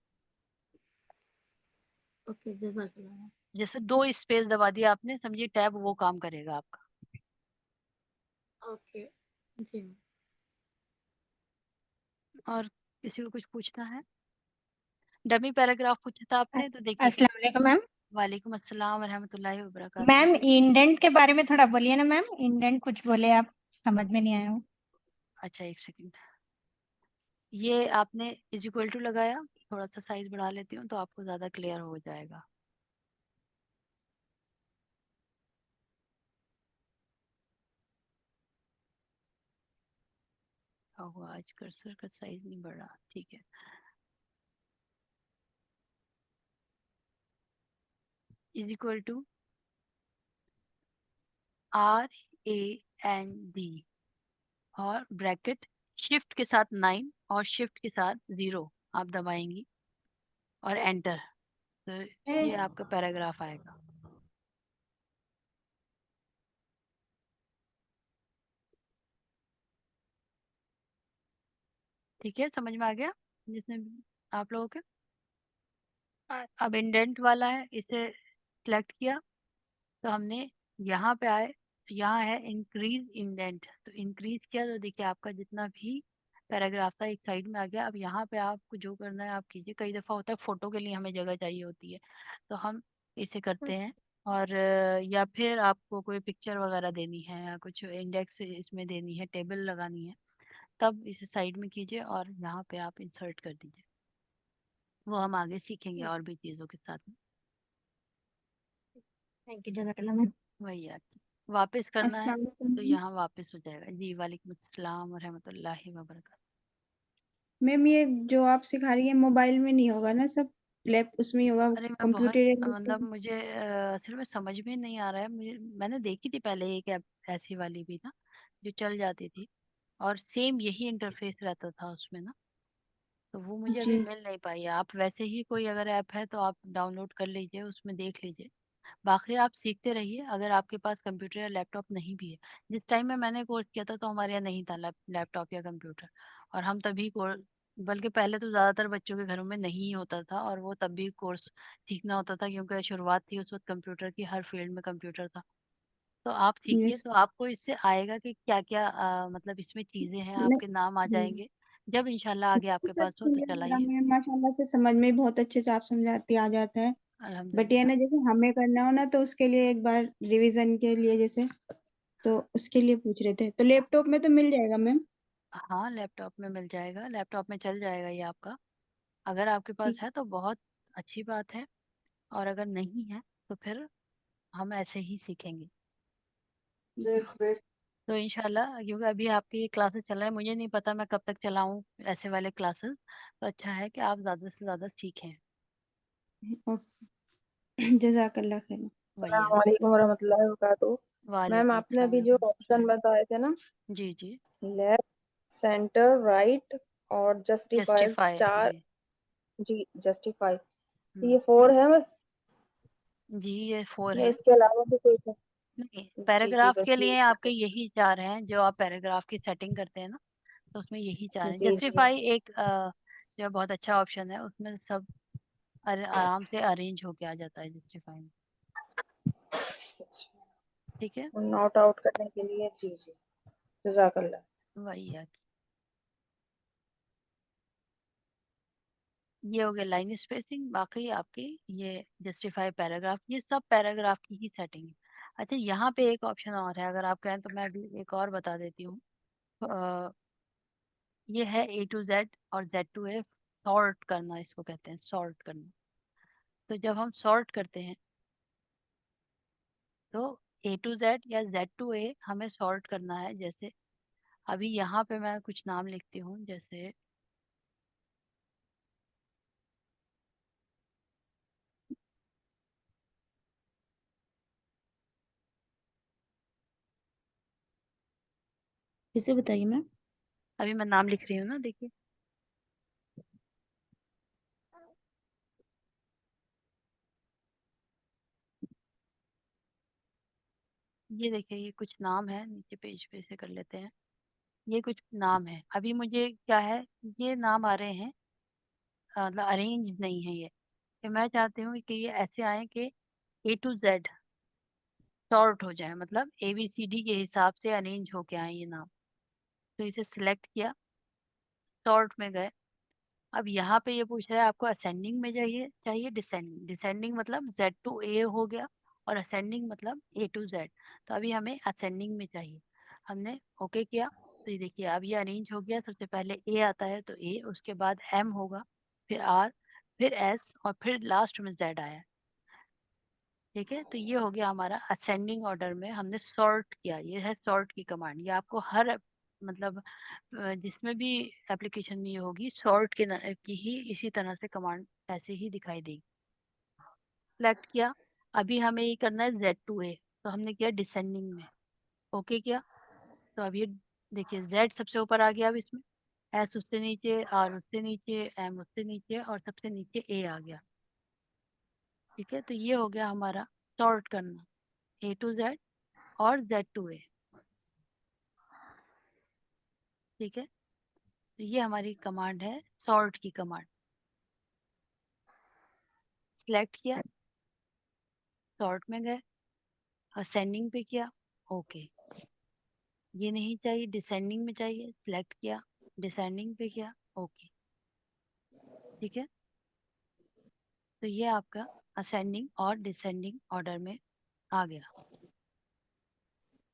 ओके जज़ाकल्लाह। जैसे 2 स्पेस दबा दिया आपने, समझिए टैब वो काम करेगा आपका। ओके जी। और किसी को कुछ पूछना है? डमी पैराग्राफ पूछा था आपने तो देखिए। अस्सलाम वालेकुम मैम। वालेकुम अस्सलाम रहमतुल्लाहि व मैम बरकातहू। इंडेंट के बारे में थोड़ा बोलिए ना मैम, इंडेंट कुछ बोले आप, समझ में नहीं आया हो। अच्छा एक सेकंड, ये आपने इज इक्वल टू लगाया, थोड़ा सा साइज बढ़ा लेती हूँ तो आपको ज्यादा क्लियर हो जाएगा। ओह आज कर्सर का साइज नहीं बढ़ा, ठीक है। इज इक्वल टू RAND और ब्रैकेट, शिफ्ट के साथ 9 और शिफ्ट के साथ 0 आप दबाएंगी और एंटर, तो ये आपका पैराग्राफ आएगा। ठीक है, समझ में आ गया जिसने आप लोगों के? अब इंडेंट वाला है, इसे सिलेक्ट किया तो हमने यहाँ पे आए, यहाँ है इंक्रीज इंडेंट, तो इंक्रीज किया तो देखिए आपका जितना भी पैराग्राफ था एक साइड में आ गया। अब यहाँ पे आपको जो करना है आप कीजिए, कई दफ़ा होता है फोटो के लिए हमें जगह चाहिए होती है, तो हम इसे करते हैं। और या फिर आपको कोई पिक्चर वगैरह देनी है या कुछ इंडेक्स इसमें देनी है, टेबल लगानी है, तब इसे साइड में कीजिए और यहाँ पे आप इंसर्ट कर दीजिए। वो हम आगे सीखेंगे और भी चीज़ों के साथ में। थैंक यू जज़ाकल्लाह मैम। वही यार, वापस करना है अस्सलाम तो वालेकुम यहाँ वापस हो जाएगा। जी वालेकुम अस्सलाम वरहमतुल्लाहि वबरकातुहू। मैम। ये जो आप सिखा रही है मोबाइल में नहीं होगा ना, सब लैप उसमें ही होगा, अरे मैं बहुत कंप्यूटर या मतलब लैपटॉप? मुझे असल में समझ में नहीं आ रहा है मुझे। मैंने देखी थी पहले एक ऐप ऐसी वाली भी ना, जो चल जाती थी और सेम यही इंटरफेस रहता था उसमें ना, तो वो मुझे अभी जी मिल नहीं पाई है। आप वैसे ही कोई अगर ऐप है तो आप डाउनलोड कर लीजिए, उसमें देख लीजिए। बाकी आप सीखते रहिए अगर आपके पास कंप्यूटर या लैपटॉप नहीं भी है। जिस टाइम में मैंने कोर्स किया था तो हमारे यहाँ नहीं था लैपटॉप या कंप्यूटर, और हम तभी कोर्स, बल्कि पहले तो ज़्यादातर बच्चों के घरों में नहीं होता था, और वो तब भी कोर्स सीखना होता था क्योंकि शुरुआत थी उस वक्त कंप्यूटर की, हर फील्ड में कंप्यूटर था। तो आप सीखिए यस। तो आपको इससे आएगा कि क्या क्या मतलब इसमें चीज़ें हैं, आपके नाम आ जाएंगे। जब इंशाल्लाह आगे आपके पास हो तो चलाइए। मैम माशाल्लाह से समझ में बहुत अच्छे से आप समझाती आ जाता है। बट ये अल्हम्दुलिल्लाह। ना, जैसे हमें करना हो ना तो उसके लिए एक बार रिवीजन के लिए जैसे, तो उसके लिए पूछ रहे थे। तो लैपटॉप में तो मिल जाएगा मैम? हाँ लैपटॉप में मिल जाएगा, लैपटॉप में चल जाएगा ये आपका। अगर आपके पास ठीक। है तो बहुत अच्छी बात है, और अगर नहीं है तो फिर हम ऐसे ही सीखेंगे। तो इंशाल्लाह, क्योंकि अभी आपकी क्लासेस चल रहे हैं, मुझे नहीं पता मैं कब तक चलाऊं ऐसे वाले क्लासेस, तो अच्छा है कि आप ज़्यादा से ज़्यादा सीखें। जजाकल्ला खैर। वही है। अस्सलामुअलैकुम वरहमतुल्लाहि वबरकातुहू। मैम वालेकुम आपने अस्सलाम अभी जो वालेकुम। ऑप्शन बताए थे ना, जी जी। लेफ्ट, सेंटर, राइट और जस्टिफाई, जस्टिफाई चार। जी। जी, जस्टिफाई। हम्म, ये फोर है बस, जी ये 4 या है। इसके अलावा भी कोई है? नहीं, जी जी, पैराग्राफ के बस लिए यही आपके यही 4 हैं, जो आप पैराग्राफ की सेटिंग करते हैं ना, तो उसमें यही 4 हैं। जी जी। जस्टिफाई एक जो बहुत अच्छा ऑप्शन है, उसमें सब आराम से अरेंज होके आ जाता है जस्टिफाई में। ठीक है। नॉट आउट करने के लिए, जी जी, जजाकल्ला। वही है। ये हो गया लाइन स्पेसिंग। बाकी आपकी ये जस्टिफाई पैराग्राफ, ये सब पैराग्राफ की ही सेटिंग है। अच्छा, यहाँ पे एक ऑप्शन और है, अगर आप कहें तो मैं अभी एक और बता देती हूँ। ये है A to Z और Z to A, सॉर्ट करना इसको कहते हैं, सॉर्ट करना। तो जब हम सॉर्ट करते हैं तो A to Z या Z to A हमें सॉर्ट करना है। जैसे अभी यहाँ पे मैं कुछ नाम लिखती हूँ, जैसे फिर से बताइए मैम। अभी मैं नाम लिख रही हूँ ना, देखिए। ये देखिए, ये कुछ नाम है, नीचे पेज पे से कर लेते हैं। ये कुछ नाम है, अभी मुझे क्या है, ये नाम आ रहे हैं, मतलब अरेंज नहीं है ये। कि मैं चाहती हूँ कि ये ऐसे आए कि A to Z सॉर्ट हो जाए, मतलब ABCD के हिसाब से अरेंज होके आए ये नाम। तो इसे सिलेक्ट किया, सॉर्ट में गए। अब यहाँ पे ये पूछ रहा है आपको असेंडिंग में चाहिए चाहिए डिसेंडिंग। डिसेंडिंग मतलब Z to A हो गया, और असेंडिंग मतलब A to Z। तो अभी हमें असेंडिंग में चाहिए। हमने ओके किया, तो ये देखिए अब ये अरेंज हो गया। सबसे पहले A आता है तो A, उसके बाद M होगा, फिर R, फिर S, और फिर लास्ट में Z आया। ठीक है, तो ये हो गया हमारा असेंडिंग ऑर्डर में हमने सॉर्ट किया। ये है सॉर्ट की कमांड। ये आपको हर मतलब जिसमें भी एप्लीकेशन में ये होगी, सॉर्ट के की ही इसी तरह से कमांड ऐसे ही दिखाई देगी। सेलेक्ट किया, अभी हमें ये करना है Z to A, तो हमने किया डिसेंडिंग में, ओके किया। तो अब ये देखिए Z सबसे ऊपर आ गया। अब इसमें S उससे नीचे, R उससे नीचे, M उससे नीचे, और सबसे नीचे A आ गया। ठीक है, तो ये हो गया हमारा सॉर्ट करना, A to Z और Z to A। ठीक है, तो ये हमारी कमांड है, सॉर्ट की कमांड। सिलेक्ट किया, सॉर्ट में गए, असेंडिंग पे किया, ओके। ये नहीं चाहिए, डिसेंडिंग में चाहिए, सिलेक्ट किया, डिसेंडिंग पे किया, ओके। ठीक है, तो ये आपका असेंडिंग और डिसेंडिंग ऑर्डर में आ गया।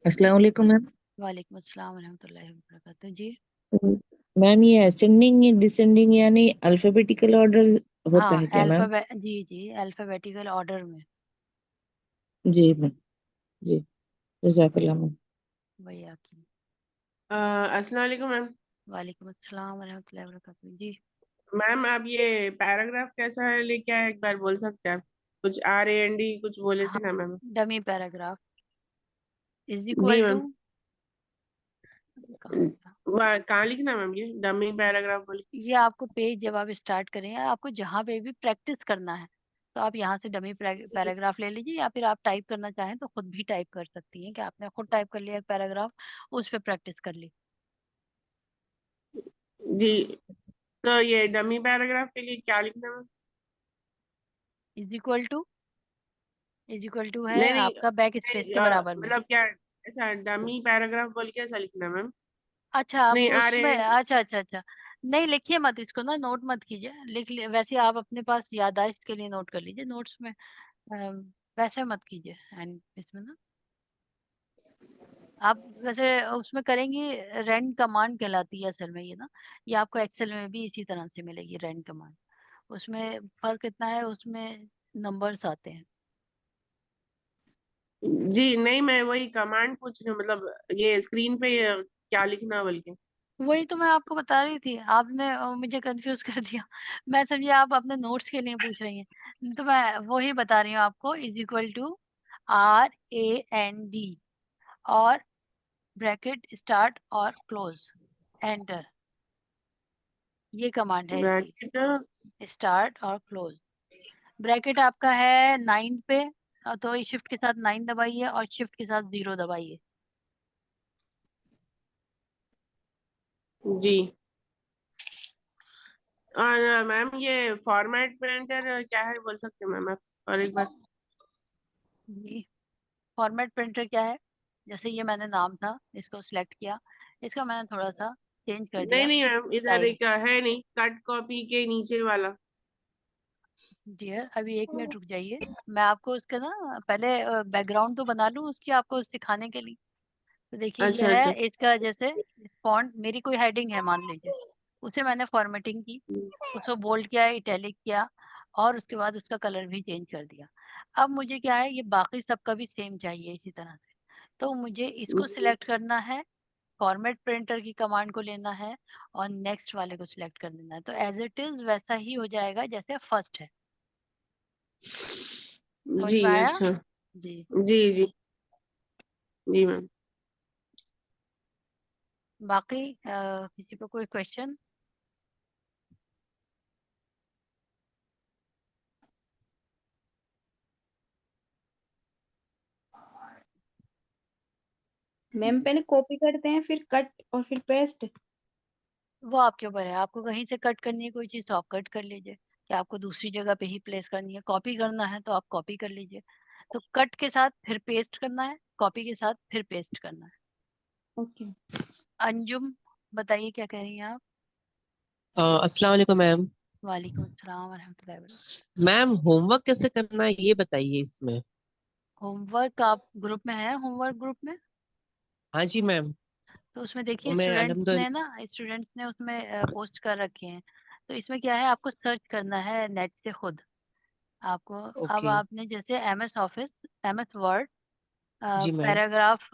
अस्सलाम वालेकुम मैम। वालेकुम अस्सलाम वरहमतुल्लाहि वबरकातुहू जी। मैम ये असेंडिंग डिसेंडिंग यानी अल्फाबेटिकल ऑर्डर होता हाँ है क्या मैम? जी जी, अल्फाबेटिकल ऑर्डर में। जी मैम, जी जज़ाकल्लाह मैम। वही आपकी। अस्सलाम वालेकुम मैम। वालेकुम अस्सलाम वरहमतुल्लाहि वबरकातुहू जी। मैम आप ये पैराग्राफ कैसा है लेके आए, एक बार बोल सकते हैं आप? कुछ RAND कुछ बोले हाँ, थे ना ma'am? Dummy paragraph is G equal to, ma'am. कहाँ गया? कहाँ लिखना है मैम ये डमी पैराग्राफ बोल के? ये आपको पेज जब आप स्टार्ट करें, आपको जहाँ पे भी प्रैक्टिस करना है तो आप यहाँ से डमी पैराग्राफ ले लीजिए, या फिर आप टाइप करना चाहें तो खुद भी टाइप कर सकती हैं कि आपने खुद टाइप कर लिया एक पैराग्राफ, उस पे प्रैक्टिस कर ली। जी, तो ये डमी पैराग्राफ के लिए क्या लिखना है मैम? इज इक्वल टू है नहीं नहीं आपका बैक स्पेस के बराबर में। मतलब क्या, अच्छा डमी पैराग्राफ बोल के ऐसा लिखना है मैम? अच्छा, आप नहीं उसमें RAND। अच्छा अच्छा अच्छा, नहीं लिखिए मत इसको ना, नोट मत कीजिए, लिख लिए वैसे आप अपने पास याददाश्त के लिए नोट कर लीजिए नोट्स में, वैसे मत कीजिए एंड इसमें ना। आप वैसे उसमें करेंगी, रैंड कमांड कहलाती है असल में ये ना, ये आपको एक्सेल में भी इसी तरह से मिलेगी रैंड कमांड। उसमें फर्क इतना है, उसमें नंबर्स आते हैं। जी नहीं, मैं वही कमांड पूछ रही हूँ, मतलब ये स्क्रीन पे क्या लिखना बोल के। वही तो मैं आपको बता रही थी, आपने मुझे कंफ्यूज कर दिया। मैं समझी आप अपने नोट्स के लिए पूछ रही हैं, तो मैं वही बता रही हूँ आपको, इज इक्वल टू RAND और ब्रैकेट स्टार्ट और क्लोज, एंटर, ये कमांड है इसकी, ब्रैकेट। स्टार्ट और क्लोज। ब्रैकेट आपका है 9 पे, तो शिफ्ट के साथ 9 दबाइए और शिफ्ट के साथ 0 दबाइए। जी। और मैम ये फॉर्मेट प्रिंटर क्या है बोल सकते हैं मैम आप और एक बार? जी, फॉर्मेट प्रिंटर क्या है, जैसे ये मैंने नाम था, इसको सिलेक्ट किया, इसका मैंने थोड़ा सा चेंज कर नहीं दिया नहीं मैम, इधर स्टाइल। एक है नहीं, कट कॉपी के नीचे वाला। डियर अभी 1 मिनट रुक जाइए, मैं आपको उसका ना पहले बैकग्राउंड तो बना लूँ उसकी, आपको सिखाने के लिए। तो देखिए ये अच्छा है अच्छा। इसका, जैसे फॉन्ट मेरी कोई हेडिंग है मान लीजिए, उसे मैंने फॉर्मेटिंग की, उसको बोल्ड किया, इटैलिक किया, और उसके बाद उसका कलर भी चेंज कर दिया। अब मुझे क्या है, ये बाकी सबका भी सेम चाहिए इसी तरह से, तो मुझे इसको सिलेक्ट करना है, फॉर्मेट प्रिंटर की कमांड को लेना है और नेक्स्ट वाले को सिलेक्ट कर देना है, तो एज इट इज वैसा ही हो जाएगा जैसे फर्स्ट है। समझ जी में आया? अच्छा। जी। जी जी। जी मैम। बाकी किसी को कोई क्वेश्चन? मैम पहले कॉपी करते हैं फिर कट और फिर पेस्ट। वो आपके ऊपर है, आपको कहीं से कट करनी है कोई चीज तो आप कट कर लीजिए, कि आपको दूसरी जगह पे ही प्लेस करनी है, कॉपी करना है तो आप कॉपी कर लीजिए, तो कट के साथ फिर पेस्ट करना है, कॉपी के साथ फिर पेस्ट करना है। ओके। अंजुम बताइए क्या कह रही हैं आप? अस्सलाम वालेकुम मैम। वालेकुम अस्सलाम वरहमतुल्लाहि वबरकातुहू। मैम होमवर्क कैसे करना है ये बताइए इसमें। होमवर्क आप ग्रुप में है, होमवर्क ग्रुप में, हाँ जी मैम। तो उसमें देखिए मैं स्टूडेंट्स ने उसमें पोस्ट कर रखे हैं, तो इसमें क्या है, आपको सर्च करना है नेट से खुद आपको। अब ओके। आपने जैसे MS ऑफिस, MS वर्ड, जी मैम। पैराग्राफ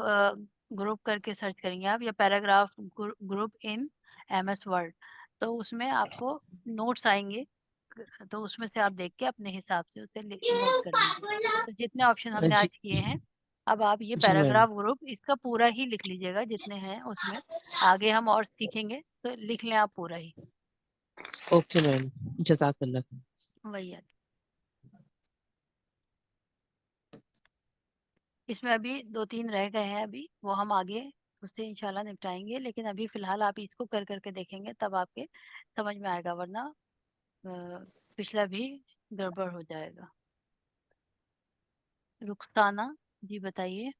ग्रुप करके सर्च करेंगे आप, या paragraph group in MS word, तो उसमें आपको नोट्स आएंगे, तो उसमें से आप देख के अपने हिसाब से उसे नोट कर लीजिए। तो जितने ऑप्शन हमने जी आज किए हैं, अब आप ये जी मैम। पैराग्राफ ग्रुप इसका पूरा ही लिख लीजिएगा जितने हैं उसमें, आगे हम और सीखेंगे तो लिख लें आप पूरा ही। ओके मैम, जज़ाकल्लाह। वही है, इसमें अभी 2-3 रह गए हैं, अभी वो हम आगे उससे इंशाल्लाह निपटाएंगे, लेकिन अभी फिलहाल आप इसको कर करके देखेंगे तब आपके समझ में आएगा, वरना पिछला भी गड़बड़ हो जाएगा। रुखसाना जी बताइए।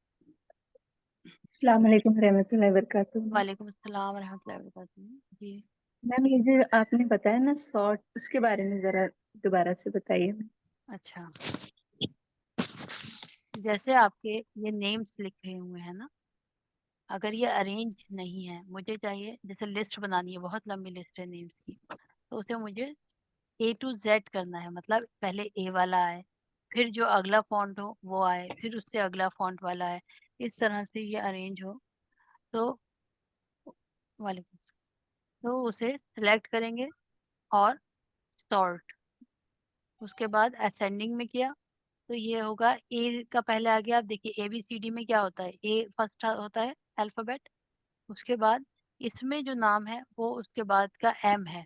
अस्सलाम वालेकुम रहमतुल्लाहि वबरकातुहू। वालेकुम अस्सलाम रहमतुल्लाहि वबरकातुहू जी। मैम ये जो आपने बताया ना सॉर्ट, उसके बारे में जरा दोबारा से बताइए। अच्छा, जैसे आपके ये नेम्स लिखे हुए हैं ना, अगर ये अरेंज नहीं है, मुझे चाहिए जैसे लिस्ट बनानी है, बहुत लंबी लिस्ट है नेम्स की, तो उसे मुझे A to Z करना है, मतलब पहले ए वाला आए, फिर जो अगला फॉन्ट हो वो आए, फिर उससे अगला फॉन्ट वाला आए, इस तरह से ये अरेंज हो। तो वालेकुम सलाम। तो उसे सिलेक्ट करेंगे और सॉर्ट, उसके बाद असेंडिंग में किया तो ये होगा ए का पहले आ गया। आप देखिए ABCD में क्या होता है, ए फर्स्ट होता है अल्फाबेट, उसके बाद इसमें जो नाम है वो उसके बाद का एम है,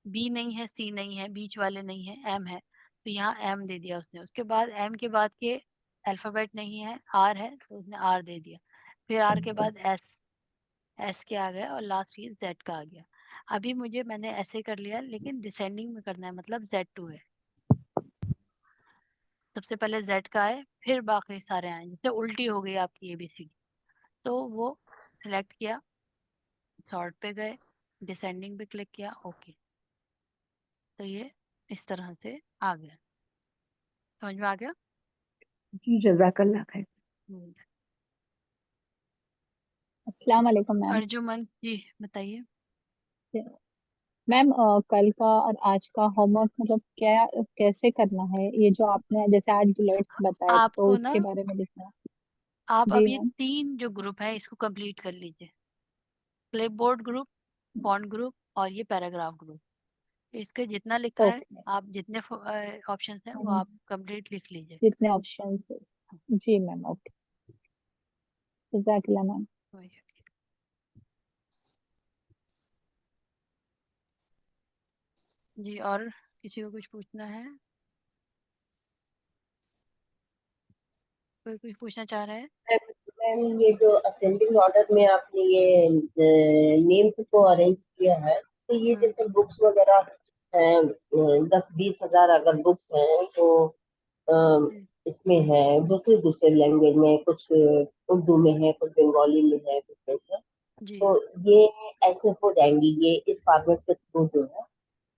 बी नहीं है, सी नहीं है, बीच वाले नहीं है, एम है, तो यहाँ एम दे दिया उसने। उसके बाद एम के बाद के अल्फाबेट नहीं है, आर है तो उसने आर दे दिया, फिर आर के बाद एस, एस के आ गया और लास्ट ये जेड का आ गया। अभी मैंने ऐसे कर लिया, लेकिन डिसेंडिंग में करना है, मतलब Z2 है, सबसे पहले जेड का आए फिर बाकी सारे आए, जैसे उल्टी हो गई आपकी ABCD। तो वो सिलेक्ट किया, सॉर्ट पे गए, डिसेंडिंग पे क्लिक किया, ओके, तो ये इस तरह से आ गया। समझ में आ गया? जी जजाकल्ला खैर। हम्म। अस्सलाम वालेकुम मैम। अर्जुमन जी बताइए। मैम कल का और आज का होमवर्क मतलब क्या कैसे करना है? ये जो आपने जैसे आज बुलेट्स बताए तो आपको ना, उसके बारे में लिखना है। आप जी अब ये मैम। 3 जो ग्रुप है इसको कंप्लीट कर लीजिए, क्लिपबोर्ड ग्रुप, फॉन्ट ग्रुप और ये पैराग्राफ ग्रुप। इसके जितना लिखा है, ओके आप जितने ऑप्शंस हैं वो मैम। आप कंप्लीट लिख लीजिए। जितने ऑप्शंस है। जी मैम ओके। जजाकल्ला मैम। जी, और किसी को कुछ पूछना है? कोई कुछ पूछना चाह रहा है? मैम ये जो असेंडिंग ऑर्डर में आपने ये नेम्स को अरेंज किया है, तो ये जैसे बुक्स वगैरह 10-20 हजार अगर बुक्स हैं तो इसमें है दूसरे दूसरे लैंग्वेज में, कुछ उर्दू में है, कुछ बंगाली में है, कुछ ऐसे, जी तो ये ऐसे हो जाएंगी, ये इस फॉर्मेट के थ्रू जो है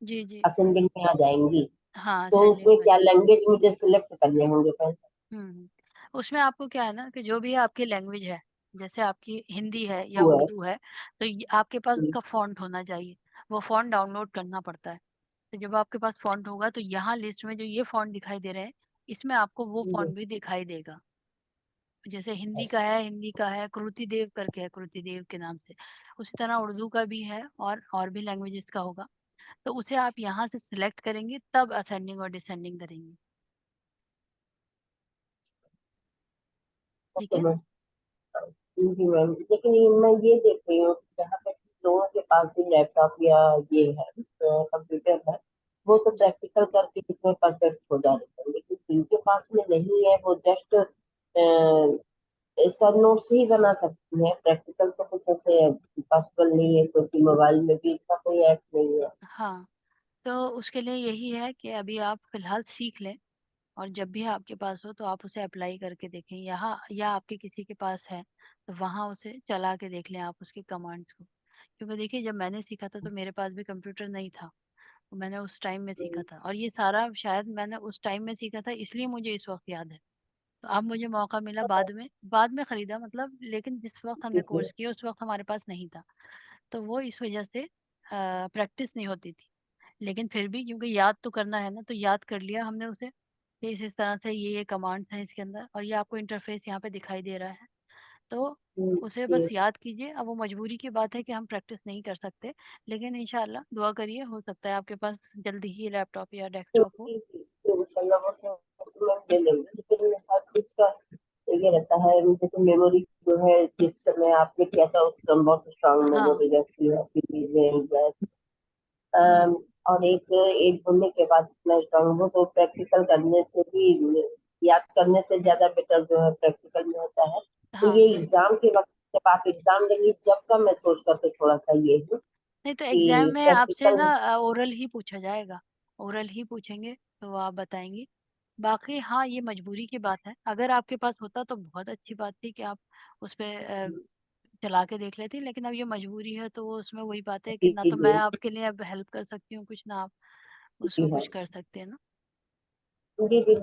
जी जी, असेंडिंग में आ जाएंगी। हाँ तो असेंडिंग उसमें में। क्या लैंग्वेज मुझे सिलेक्ट करने होंगे पहले? उसमें आपको क्या है ना कि जो भी आपकी लैंग्वेज है, जैसे आपकी हिंदी है या हुआ है। उर्दू है, तो आपके पास उसका फॉन्ट होना चाहिए, वो फॉन्ट डाउनलोड करना पड़ता है। तो जब आपके पास फॉन्ट होगा तो यहाँ लिस्ट में जो ये फॉन्ट दिखाई दे रहे हैं, इसमें आपको वो फॉन्ट भी दिखाई देगा। जैसे हिंदी का है, हिंदी का है, कृति देव करके है, कृति देव के नाम से, उसी तरह उर्दू का भी है और भी लैंग्वेजेस का होगा। तो उसे आप यहाँ से सिलेक्ट करेंगे तब असेंडिंग और डिसेंडिंग करेंगे। ठीक ओके है। मैम। जी मैम, लेकिन मैं ये देख रही हूँ जहाँ तक लोगों के पास भी लैपटॉप या ये है कंप्यूटर है, वो तो जी प्रैक्टिकल करके इसमें परफेक्ट हो जाते हैं, लेकिन जिनके पास में नहीं है वो जस्ट इसका नोट्स ही बना सकती है, प्रैक्टिकल तो कुछ ऐसे पॉसिबल नहीं है क्योंकि मोबाइल में भी इसका कोई ऐप नहीं है। हाँ, तो उसके लिए यही है कि अभी आप फिलहाल सीख लें, और जब भी आपके पास हो तो आप उसे अप्लाई करके देखें, यहाँ या आपके किसी के पास है तो वहाँ उसे चला के देख लें आप उसके कमांड्स को। क्योंकि देखिए, जब मैंने सीखा था तो मेरे पास भी कंप्यूटर नहीं था, तो मैंने उस टाइम में सीखा था, और ये सारा शायद मैंने उस टाइम में सीखा था, इसलिए मुझे इस वक्त याद है। तो अब मुझे मौका मिला बाद में खरीदा, मतलब, लेकिन जिस वक्त हमने ठीक है। कोर्स किया उस वक्त हमारे पास नहीं था, तो वो इस वजह से प्रैक्टिस नहीं होती थी। लेकिन फिर भी क्योंकि याद तो करना है ना, तो याद कर लिया हमने उसे कि इस तरह से ये कमांड्स हैं इसके अंदर, और ये आपको इंटरफेस यहाँ पे दिखाई दे रहा है। तो उसे बस ठीक। याद कीजिए। अब वो मजबूरी की बात है कि हम प्रैक्टिस नहीं कर सकते, लेकिन इंशाल्लाह दुआ करिए, हो सकता है आपके पास जल्दी ही लैपटॉप या तो डेस्कटॉप हो। इंशाल्लाह वो तो मैं ले लेंगे, लेकिन हर चीज का ये रहता है, जैसे मेमोरी जो है जिस समय आपने किया था उस समय बहुत स्ट्रांग हाँ। मेमोरी रहती है, फिर गैस हम्म, और एक एज होने के बाद इतना स्ट्रांग हो तो प्रैक्टिकल करने से भी, याद करने से ज्यादा बेटर जो है प्रैक्टिकल में होता है। तो हाँ ये सही। एग्जाम के वक्त जब आप एग्जाम देंगे जब का मैं सोच करके थोड़ा सा ये हूँ नहीं तो एग्जाम कि में आपसे प्रैक्टिकल। ना ओरल ही पूछा जाएगा, ओरल ही पूछेंगे तो आप बताएंगी। बाकी हाँ, ये मजबूरी की बात है, अगर आपके पास होता तो बहुत अच्छी बात थी कि आप उस पे चला के देख लेती, लेकिन अब ये मजबूरी है तो वो उसमें वही बात है कि जी ना जी तो मैं आपके लिए अब हेल्प कर सकती हूँ कुछ, ना आप उसमें जी है। कुछ कर सकते हैं ना। जी जी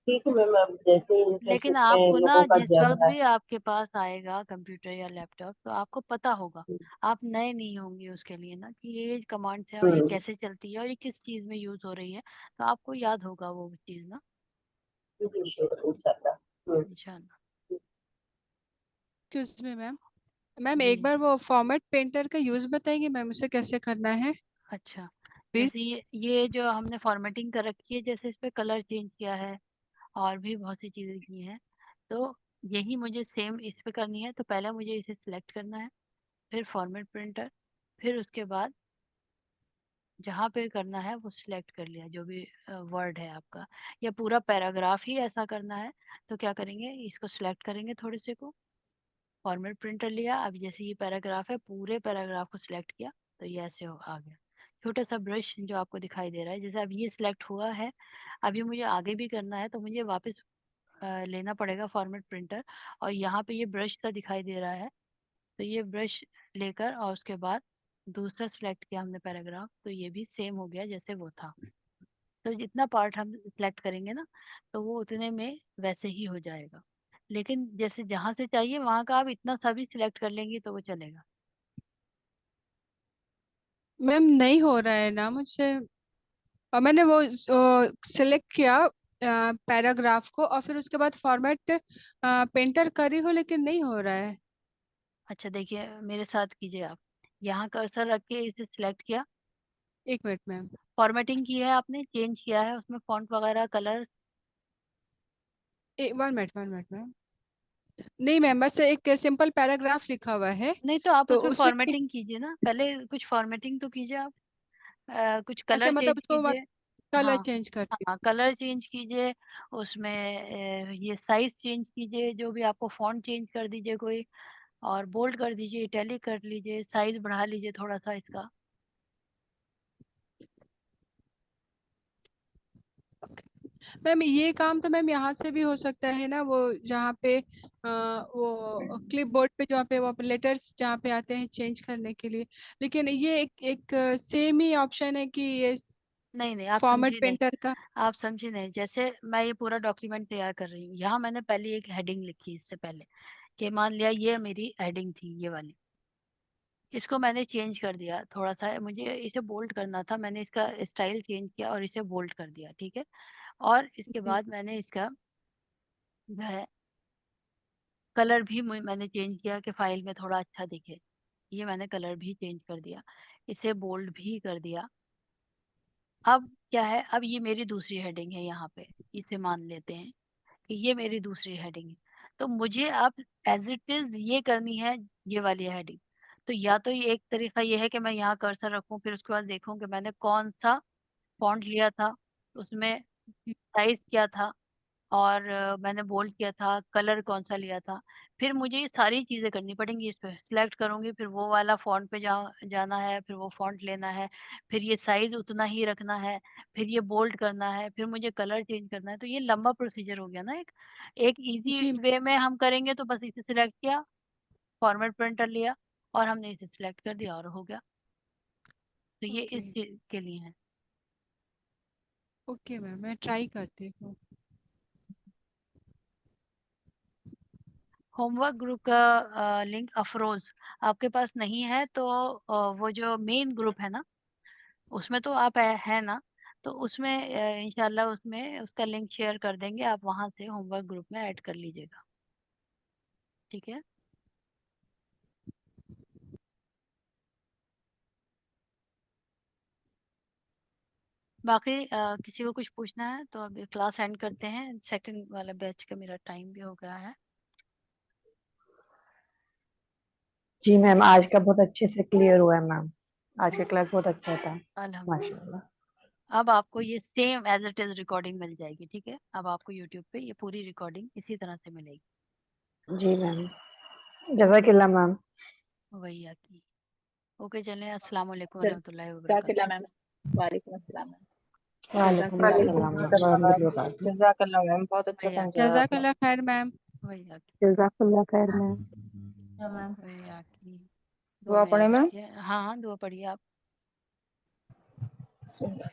ठीक है मैम, अब जैसे लेकिन इंटर्नशिप आपको में ना लोगों का जिस वक्त ज्यादा भी आपके पास आएगा कंप्यूटर या लैपटॉप तो आपको पता होगा। आप नए नहीं होंगे उसके लिए ना कि ये कमांड्स है और ये कैसे चलती है और ये किस चीज में यूज हो रही है, तो आपको याद होगा वो चीज ना इंशाल्लाह। एक्सक्यूज मी मैम, मैम जी एक बार वो फॉर्मेट पेंटर का यूज बताएंगे मैम, उसे कैसे करना है अच्छा, प्लीज। जैसे ये जो हमने फॉर्मेटिंग कर रखी है, जैसे इस पे कलर चेंज किया है और भी बहुत सी चीजें की हैं, तो यही मुझे सेम इस पे करनी है। तो पहले मुझे इसे सिलेक्ट करना है, फिर फॉर्मेट प्रिंटर, फिर उसके बाद जहाँ पे करना है वो सिलेक्ट कर लिया, जो भी वर्ड है आपका या पूरा पैराग्राफ ही ऐसा करना है, तो क्या करेंगे, इसको सिलेक्ट करेंगे थोड़े से को, फॉर्मेट प्रिंटर लिया। अब जैसे ये पैराग्राफ है, पूरे पैराग्राफ को सिलेक्ट किया तो ये ऐसे आ गया। छोटा सा ब्रश जो आपको दिखाई दे रहा है, जैसे अब ये सिलेक्ट हुआ है, अभी मुझे आगे भी करना है तो मुझे वापस लेना पड़ेगा फॉर्मेट प्रिंटर, और यहाँ पे ये ब्रश का दिखाई दे रहा है, तो ये ब्रश लेकर और उसके बाद दूसरा सिलेक्ट किया हमने पैराग्राफ, तो ये भी सेम हो गया जैसे वो था। तो जितना पार्ट हम सिलेक्ट करेंगे ना, तो वो उतने में वैसे ही हो जाएगा। लेकिन जैसे जहाँ से चाहिए वहां का आप इतना सा भी सिलेक्ट कर लेंगी तो वो चलेगा। मैम नहीं हो रहा है ना मुझसे, और मैंने वो सिलेक्ट किया पैराग्राफ को और फिर उसके बाद फॉर्मेट पेंटर करी हो लेकिन नहीं हो रहा है। अच्छा देखिए, मेरे साथ कीजिए आप, यहाँ कर्सर रख के इसे सिलेक्ट किया, एक मिनट मैम, फॉर्मेटिंग की है आपने, चेंज किया है उसमें फॉन्ट वगैरह कलर। 1 मिनट 1 मिनट मैम, नहीं मैम बस एक सिंपल पैराग्राफ लिखा हुआ है नहीं तो आप तो उसमें उसमें फॉर्मेटिंग कीजिए ना, पहले कुछ फॉर्मेटिंग तो कीजिए आप। कुछ अच्छा कलर मतलब चेंज उसको कीजिए। कलर हाँ चेंज करती हाँ, कलर चेंज कीजिए उसमें, ये साइज चेंज कीजिए, जो भी आपको फॉन्ट चेंज कर दीजिए कोई, और बोल्ड कर दीजिए, इटैलिक कर लीजिए, साइज बढ़ा लीजिए थोड़ा सा इसका। मैम ये काम तो मैम यहाँ से भी हो सकता है ना, वो जहाँ पे वो क्लिप बोर्ड पे जहाँ पे वो लेटर्स जहाँ पे आते हैं चेंज करने के लिए, लेकिन ये एक सेम ही ऑप्शन है कि ये नहीं नहीं, आप फॉर्मेट समझी नहीं, पेंटर का। आप समझी नहीं। जैसे मैं ये पूरा डॉक्यूमेंट तैयार कर रही हूँ, यहाँ मैंने पहले एक हेडिंग लिखी इससे पहले, कि मान लिया ये मेरी हेडिंग थी ये वाली, इसको मैंने चेंज कर दिया थोड़ा सा, मुझे इसे बोल्ड करना था, मैंने इसका स्टाइल चेंज किया और इसे बोल्ड कर दिया, ठीक है। और इसके जी बाद मैंने इसका जो है कलर भी मैंने चेंज किया कि फाइल में थोड़ा अच्छा दिखे, ये मैंने कलर भी चेंज कर दिया, इसे बोल्ड भी कर दिया। अब क्या है, अब ये मेरी दूसरी हेडिंग है, यहाँ पे इसे मान लेते हैं कि ये मेरी दूसरी हेडिंग है, तो मुझे अब एज इट इज ये करनी है, ये वाली हेडिंग। तो या तो ये एक तरीका ये है कि मैं यहाँ कर्सर रखूं, फिर उसके बाद देखूं कि मैंने कौन सा फॉन्ट लिया था, उसमें साइज क्या था, और मैंने बोल्ड किया था, कलर कौन सा लिया था। फिर मुझे ये सारी चीजें करनी पड़ेंगी, इस पे सिलेक्ट करूंगी, फिर वो वाला फॉन्ट पे जाना है, फिर वो फॉन्ट लेना है, फिर ये साइज उतना ही रखना है, फिर ये बोल्ड करना है, फिर मुझे कलर चेंज करना है। तो ये लंबा प्रोसीजर हो गया ना। एक एक इजी जी वे में हम करेंगे तो बस इसे सिलेक्ट किया, फॉर्मेट प्रिंटर लिया और हमने इसे सिलेक्ट कर दिया और हो गया। तो ये ओके इस चीज के लिए है। ओके मैम, मैं ट्राई करती हूँ। होमवर्क ग्रुप का लिंक अफरोज आपके पास नहीं है तो वो जो मेन ग्रुप है ना, उसमें तो आप है ना, तो उसमें इंशाल्लाह उसमें उसका लिंक शेयर कर देंगे, आप वहां से होमवर्क ग्रुप में ऐड कर लीजिएगा, ठीक है। बाकी किसी को कुछ पूछना है तो अभी क्लास एंड करते हैं, सेकंड वाला बैच का मेरा टाइम भी हो गया है। जी मैम, आज का बहुत अच्छे से क्लियर हुआ है मैम, आज का क्लास बहुत अच्छा था अल्हम्दुलिल्लाह। माशाल्लाह। अब आपको ये same as it is recording मिल जाएगी, ठीक है। अब आपको यूट्यूब पे ये पूरी रिकॉर्डिंग इसी तरह से मिलेगी। जी मैम, जज़ाकिल्लाह मैम। वही आती। ओके चलें, अस्सलाम वालेकुम रहमतुल्लाहि व जज़ाकल्लाह बरकातहू। मैम, वालेकुम अस्सलाम मैम। वालेकुम अस्सलाम व रहमतुल्लाहि व बरकातुहू। जज़ाकल्लाह मैम, बहुत अच्छा वही आती। समझाया आपने। जज़ाकल्लाह खैर मैम। वही आती। जज़ाकल्लाह खैर मैम। हाँ मैम, वही आती। दुआ दुआ में पढ़े याद मैम। रखिए। हाँ हाँ, दुआ पढ़िए आप। बिस्मिल्लाह।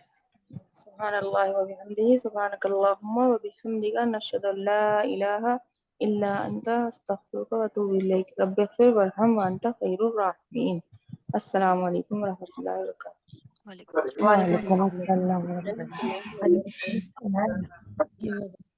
सुब्हानल्लाह व बिहम्दिही सुब्हानकल्लाहुम्मा व बिहम्दिका नशहदु अन ला इलाहा इल्ला अंता अस्तगफिरुका व अतूबु इलैक रब्बिग़फिर वरहम व अंता खैरुर राहिमीन। अस्सलामु अलैकुम व रहमतुल्लाहि व बरकातुहू। वालेकुम अस्सलाम। वालेकुम अस्सलाम।